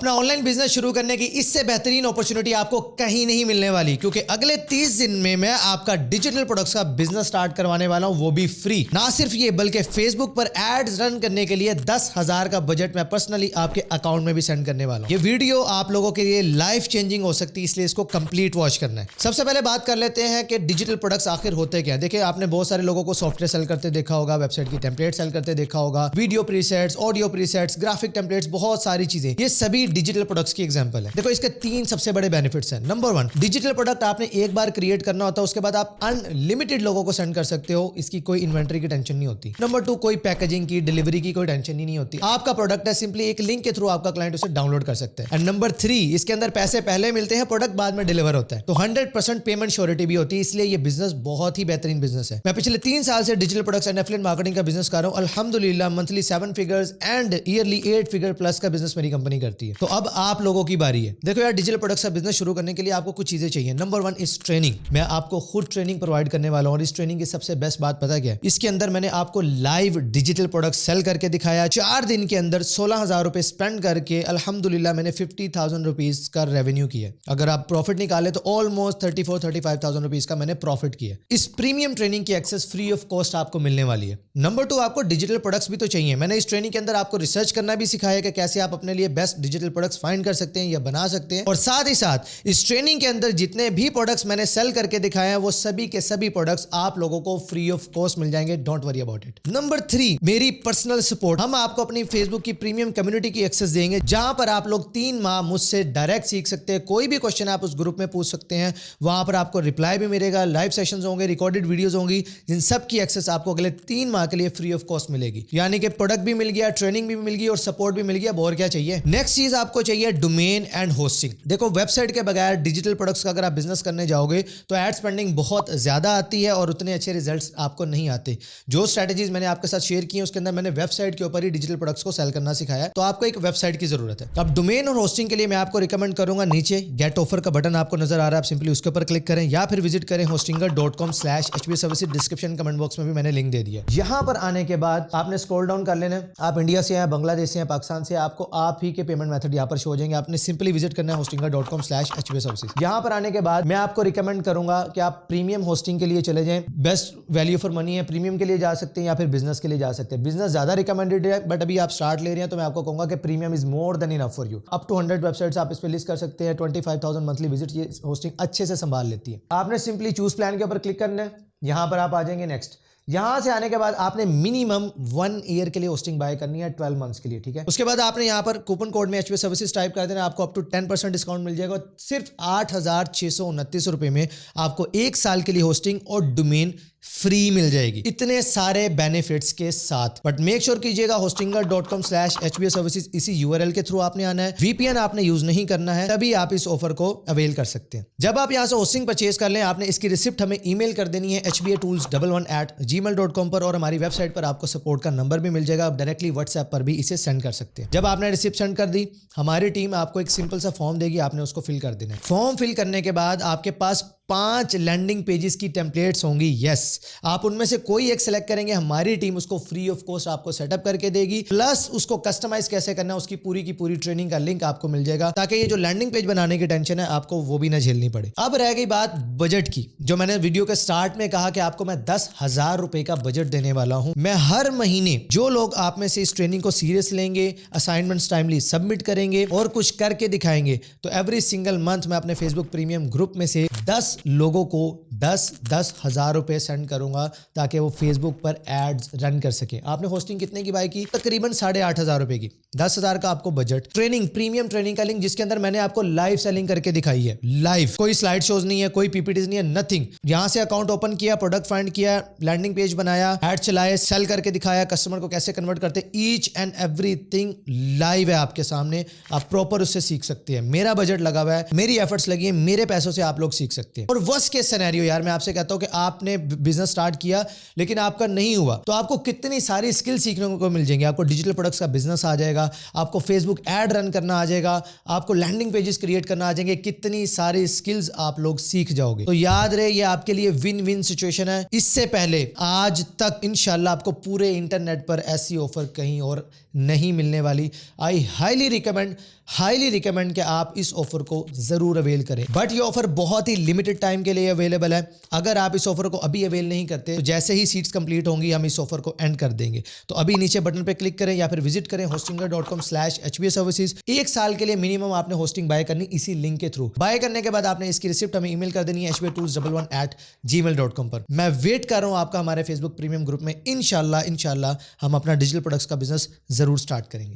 अपना online business शुरू करने की इससे बेहतरीन अपॉर्चुनिटी आपको कहीं नहीं मिलने वाली, क्योंकि अगले 30 दिन में मैं आपका डिजिटल प्रोडक्ट्स का बिजनेस स्टार्ट करवाने वाला हूं, वो भी फ्री। ना सिर्फ ये बल्कि फेसबुक पर एड्स रन करने के लिए 10,000 का बजट मैं पर्सनली आपके अकाउंट में भी सेंड करने वाला हूं। ये वीडियो आप लोगों के लिए लाइफ चेंजिंग हो सकती है, इसलिए इसको कंप्लीट वॉच करना है। सबसे पहले बात कर लेते हैं कि डिजिटल प्रोडक्ट्स आखिर होते क्या। देखिए, आपने बहुत सारे लोगों को सॉफ्टवेयर सेल करते देखा होगा, वेबसाइट की टेम्पलेट सेल करते देखा होगा, video presets, audio presets, graphic templates, बहुत सारी चीजें। ये सभी डिजिटल प्रोडक्ट्स की एग्जांपल है। देखो, इसके 3 सबसे बड़े बेनिफिट्स हैं। नंबर 1, डिजिटल प्रोडक्ट आपने एक बार क्रिएट करना होता है, उसके बाद आप अनलिमिटेड लोगों को सेंड कर सकते हो, इसकी कोई इन्वेंटरी की टेंशन नहीं होती। नंबर 2, कोई पैकेजिंग की, डिलीवरी की कोई टेंशन ही नहीं होती। आपका प्रोडक्ट है, सिंपली एक लिंक के थ्रू आपका क्लाइंट उसे डाउनलोड कर सकते हैं। एंड नंबर 3, इसके अंदर पैसे पहले मिलते हैं, प्रोडक्ट बाद में डिलीवर होता है, तो 100% पेमेंट श्योरिटी भी होती है, इसलिए ये बिजनेस बहुत ही बेहतरीन बिजनेस है। मैं पिछले 3 साल से digital products and affiliate marketing का बिजनेस कर रहा हूं। अल्हम्दुलिल्लाह monthly 7 figures and yearly 8 figure plus का बिजनेस मेरी कंपनी करती है। तो अब आप लोगों की बारी है। देखो यार, डिजिटल प्रोडक्ट्स का बिजनेस शुरू करने के लिए आपको कुछ चीजें चाहिए। Number 1 is training. मैं आपको खुद ट्रेनिंग प्रोवाइड करने वाला हूं, और इस ट्रेनिंग की सबसे बेस्ट बात पता क्या है? इसके अंदर मैंने आपको लाइव डिजिटल प्रोडक्ट सेल करके दिखाया। 4 दिन के अंदर 16,000 रुपए स्पेंड करके अल्हम्दुलिल्लाह मैंने 50,000 रुपीज का रेवेन्यू किया। अगर आप प्रॉफिट निकाले तो ऑलमोस्ट 34-35,000 रुपीज का मैंने प्रॉफिट किया। इस प्रीमियम ट्रेनिंग की एक्सेस फ्री ऑफ कॉस्ट आपको मिलने वाली है। नंबर 2, आपको डिजिटल प्रोडक्ट्स भी तो चाहिए। मैंने इस ट्रेनिंग के अंदर आपको रिसर्च करना भी सिखाया कि कैसे आप अपने लिए बेस्ट डिजिटल प्रोडक्ट्स फाइंड कर सकते हैं या बना सकते हैं। और साथ ही साथ इस ट्रेनिंग के अंदर जितने भी प्रोडक्ट्स मैंने सेल करके दिखाए हैं, वो सभी के सभी प्रोडक्ट्स आप लोगों को फ्री ऑफ कॉस्ट मिल जाएंगे। Don't worry about it. Number 3, मेरी पर्सनल सपोर्ट। हम आपको अपनी फेसबुक की प्रीमियम कम्युनिटी की एक्सेस देंगे, जहां पर आप लोग 3 माह मुझसे डायरेक्ट सीख सकते हैं। कोई भी क्वेश्चन आप उस ग्रुप में पूछ सकते हैं, वहां पर आपको रिप्लाई भी मिलेगा, लाइव सेशंस होंगे, रिकॉर्डेड वीडियोस होंगी, जिन सब की एक्सेस आपको अगले 3 माह के लिए फ्री ऑफ कॉस्ट मिलेगी। यानी कि प्रोडक्ट भी मिल गया, ट्रेनिंग भी मिल गई और सपोर्ट भी मिल गया। और क्या चाहिए? नेक्स्ट चीज आपको चाहिए डोमेन एंड होस्टिंग। देखो, वेबसाइट के बगैर डिजिटल प्रोडक्ट्स का अगर आप बिजनेस करने जाओगे तो एड स्पेंडिंग बहुत ज्यादा आती है और उतने अच्छे रिजल्ट्स आपको नहीं आते। जो स्ट्रेटजीज मैंने आपके साथ शेयर की हैं, उसके अंदर मैंने वेबसाइट के ऊपर ही डिजिटल प्रोडक्ट्स को सेल करना सिखाया। तो आपको एक वेबसाइट की जरूरत है। अब डोमेन और होस्टिंग के लिए मैं आपको रिकमेंड करूंगा, नीचे गेट ऑफर का बटन आपको नजर आ रहा है, आप सिंपली उसके ऊपर क्लिक करें या फिर विजिट करें hostinger.com/HBA services. Description comment box में भी मैंने लिंक दे दिया। यहां पर आने के बाद आपने स्क्रॉल डाउन कर लेना है। आप इंडिया से हैं, बांग्लादेश से हैं, पाकिस्तान से, आपको आप ही के पेमेंट मेथड यहाँ पर शो हो जाएंगे। आपने सिंपली विजिट करना है hostinger.com/HBA सर्विसेज। यहाँ पर आने के बाद मैं आपको रिकमेंड करूंगा कि आप प्रीमियम होस्टिंग के लिए चले जाएं। बेस्ट वैल्यू फॉर मनी है, प्रीमियम के लिए जा सकते हैं या फिर बिजनेस के लिए जा सकते हैं। बिजनेस ज्यादा रिकमेंडेड है, बट अभी आप स्टार्ट ले रहे हैं तो मैं आपको कहूंगा कि premium is more than enough for you. Up to 100 websites आप इस पर लिस्ट कर सकते हैं। 25,000 मंथली विजिट ये होस्टिंग अच्छे से संभाल लेती है। आपने सिंपली चूज प्लान के ऊपर क्लिक करना है, यहां पर आप आ जाएंगे नेक्स्ट। यहां से आने के बाद आपने मिनिमम 1 ईयर के लिए होस्टिंग बाय करनी है, 12 मंथ्स के लिए, ठीक है। उसके बाद आपने यहां पर कूपन कोड में HBA सर्विसेज टाइप कर देना, आपको अप टू 10% डिस्काउंट मिल जाएगा। सिर्फ 8,629 रुपए में आपको 1 साल के लिए होस्टिंग और डोमेन फ्री मिल जाएगी, इतने सारे बेनिफिट्स के साथ। बट मेक श्योर कीजिएगा hostinger.com/HBA सर्विसेज इसी URL के थ्रू आपने आना है। VPN आपने यूज नहीं करना है, तभी आप इस ऑफर को अवेल कर सकते हैं। जब आप यहां से होस्टिंग परचेज कर लें, आपने इसकी रिसिप्ट हमें ईमेल कर देनी है hbatools11@gmail.com पर, और हमारी वेबसाइट पर आपको सपोर्ट का नंबर भी मिल जाएगा। आप डायरेक्टली व्हाट्सएप पर भी इसे सेंड कर सकते हैं। जब आपने रिसिप्ट सेंड कर दी, हमारी टीम आपको एक सिंपल सा फॉर्म देगी, आपने उसको फिल कर देना है। फॉर्म फिल करने के बाद आपके पास 5 लैंडिंग पेजेस की टेम्पलेट्स होंगी। यस, आप उनमें से कोई एक सेलेक्ट करेंगे, हमारी टीम उसको फ्री ऑफ कॉस्ट आपको सेटअप करके देगी, प्लस उसको कस्टमाइज कैसे करना है उसकी पूरी की पूरी ट्रेनिंग का लिंक आपको मिल जाएगा, ताकि ये जो लैंडिंग पेज बनाने की टेंशन है आपको वो भी ना झेलनी पड़े। अब रह गई बात बजट की, जो मैंने वीडियो के स्टार्ट में कहा कि आपको मैं 10,000 रुपए का बजट देने वाला हूं। मैं हर महीने जो लोग आप में से इस ट्रेनिंग को सीरियस लेंगे, असाइनमेंट्स टाइमली सबमिट करेंगे और कुछ करके दिखाएंगे, तो एवरी सिंगल मंथ मैं अपने फेसबुक प्रीमियम ग्रुप में से 10 लोगों को 10,000 रुपए सेंड करूंगा, ताकि वो फेसबुक पर एड्स रन कर सके। आपने होस्टिंग कितने की बाय की? तकरीबन 8,500 रुपए की। 10,000 का आपको बजट। ट्रेनिंग, प्रीमियम ट्रेनिंग का लिंक, जिसके अंदर मैंने आपको लाइव सेलिंग करके दिखाई है। लाइव, कोई स्लाइड शोज नहीं है, कोई पीपीटीज नहीं है, नथिंग। यहां से अकाउंट ओपन किया, प्रोडक्ट फाइंड किया, लैंडिंग पेज बनाया, एड चलाए, सेल करके दिखाया, कस्टमर को कैसे कन्वर्ट करते, ईच एंड एवरीथिंग लाइव है आपके सामने। आप प्रॉपर उससे सीख सकते हैं। मेरा बजट लगा हुआ है, मेरी एफर्ट्स लगी है, मेरे पैसों से आप लोग सीख सकते हैं। और वर्स्ट केस सिनेरियो यार, मैं आपसे कहता हूं कि आपने बिजनेस स्टार्ट किया लेकिन आपका नहीं हुआ, तो आपको कितनी सारी स्किल सीखने को मिल जाएंगी। आपको डिजिटल प्रोडक्ट्स का बिजनेस आ जाएगा, आपको फेसबुक एड रन करना आ जाएगा, आपको लैंडिंग पेजेस क्रिएट करना आ जाएंगे, कितनी सारी स्किल्स आप लोग सीख जाओगे। तो याद रहे, ये आपके लिए विन विन सिचुएशन है। इससे पहले आज तक इंशाल्लाह आपको पूरे इंटरनेट पर ऐसी ऑफर कहीं और नहीं मिलने वाली। I highly recommend highly recommend कि आप इस ऑफर को जरूर अवेल करें। बट ये ऑफर बहुत ही लिमिटेड टाइम के लिए अवेलेबल है। अगर आप इस ऑफर को अभी अवेल नहीं करते तो जैसे ही सीट्स कंप्लीट होंगी हम इस ऑफर को एंड कर देंगे। तो अभी नीचे बटन पे क्लिक करें या फिर विजिट करें hostinger.com/HBA सर्विसेज। 1 साल के लिए मिनिमम आपने होस्टिंग बाय करनी इसी लिंक के थ्रू। बाय करने के बाद आपने इसकी रिसिप्ट हमें ईमेल कर देनी है hba1111@gmail.com पर। मैं वेट कर रहा हूं आपका हमारे फेसबुक प्रीमियम ग्रुप में। इंशाल्लाह हम अपना डिजिटल प्रोडक्ट्स का बिजनेस जरूर स्टार्ट करेंगे।